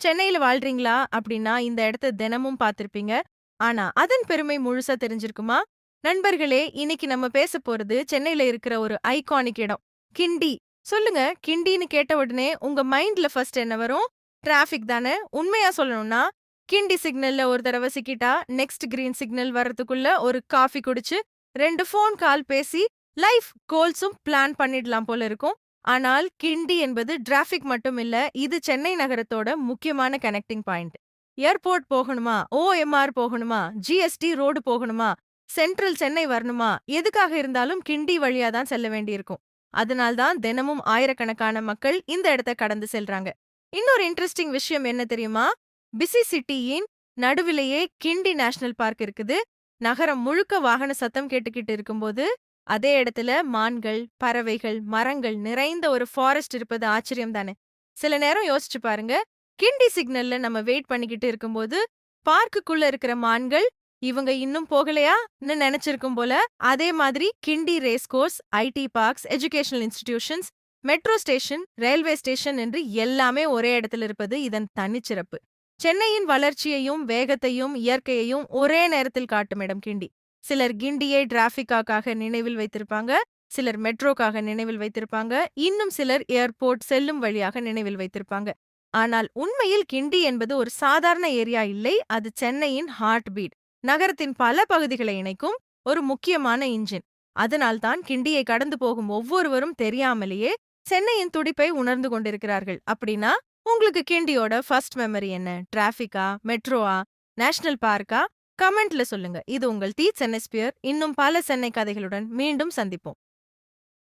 சென்னையில வாழ்றீங்களா அப்படின்னா இந்த இடத்த தினமும் பார்த்திருப்பீங்க. ஆனா அதன் பெருமை முழுசா தெரிஞ்சிருக்குமா? நண்பர்களே, இன்னைக்கு நம்ம பேச போறது சென்னையில இருக்கிற ஒரு ஐகானிக் இடம். கிண்டி. சொல்லுங்க, கிண்டின்னு கேட்ட உடனே உங்க மைண்ட்ல ஃபர்ஸ்ட் என்ன வரும்? டிராஃபிக் தானே? உண்மையா சொல்லணும்னா, கிண்டி சிக்னல்ல ஒரு தடவ சிக்கிட்டா, நெக்ஸ்ட் கிரீன் சிக்னல் வரதுக்குள்ள ஒரு காஃபி குடிச்சு, 2 ஃபோன் கால் பேசி, லைஃப் கோல்ஸும் பிளான் பண்ணிடலாம் போல இருக்கும். ஆனால் கிண்டி என்பது டிராஃபிக் மட்டும் இல்ல, இது சென்னை நகரத்தோட முக்கியமான கனெக்டிங் பாயிண்ட். ஏர்போர்ட் போகணுமா? ஓஎம்ஆர் போகணுமா? ஜிஎஸ்டி ரோடு போகணுமா? சென்ட்ரல் சென்னை வரணுமா? எதுக்காக இருந்தாலும் கிண்டி வழியா தான் செல்ல வேண்டியிருக்கும். அதனால தான் தினமும் ஆயிரக்கணக்கான மக்கள் இந்த இடத்த கடந்து செல்றாங்க. இன்னொரு இன்ட்ரெஸ்டிங் விஷயம் என்ன தெரியுமா? பிஸி சிட்டியின் நடுவிலேயே கிண்டி நேஷனல் பார்க் இருக்குது. நகரம் முழுக்க வாகன சத்தம் கேட்டுக்கிட்டு இருக்கும்போது, அதே இடத்துல மான்கள், பறவைகள், மரங்கள் நிறைந்த ஒரு ஃபாரஸ்ட் இருப்பது ஆச்சரியம் தானே! சில நேரம் யோசிச்சு பாருங்க. கிண்டி சிக்னல்ல நம்ம வெயிட் பண்ணிக்கிட்டு இருக்கும்போது, பார்க்குக்குள்ள இருக்கிற மான்கள், இவங்க இன்னும் போகலையான்னு நெனச்சிருக்கும் போல. அதே மாதிரி Guindy race course, IT parks, educational institutions, metro station, railway station என்று எல்லாமே ஒரே இடத்துல இருப்பது இதன் தனிச்சிறப்பு. சென்னையின் வளர்ச்சியையும், வேகத்தையும், இயற்கையையும் ஒரே நேரத்தில் காட்டும் இடம் கிண்டி. சிலர் கிண்டியை டிராஃபிக்காக நினைவில் வைத்திருப்பாங்க. சிலர் மெட்ரோக்காக நினைவில் வைத்திருப்பாங்க. இன்னும் சிலர் ஏர்போர்ட் செல்லும் வழியாக நினைவில் வைத்திருப்பாங்க. ஆனால் உண்மையில் கிண்டி என்பது ஒரு சாதாரண ஏரியா இல்லை. அது சென்னையின் ஹார்ட் பீட். நகரத்தின் பல பகுதிகளை இணைக்கும் ஒரு முக்கியமான இன்ஜின். அதனால்தான் கிண்டியை கடந்து போகும் ஒவ்வொருவரும் தெரியாமலேயே சென்னையின் துடிப்பை உணர்ந்து கொண்டிருக்கிறார்கள். அப்படின்னா, உங்களுக்கு கிண்டியோட ஃபர்ஸ்ட் மெமரி என்ன? டிராஃபிக்கா? மெட்ரோவா? நேஷனல் பார்க்கா? கமெண்ட்ல சொல்லுங்க. இது உங்கள் தி சென்னை ஸ்பியர். இன்னும் பல சென்னை கதைகளுடன் மீண்டும் சந்திப்போம்.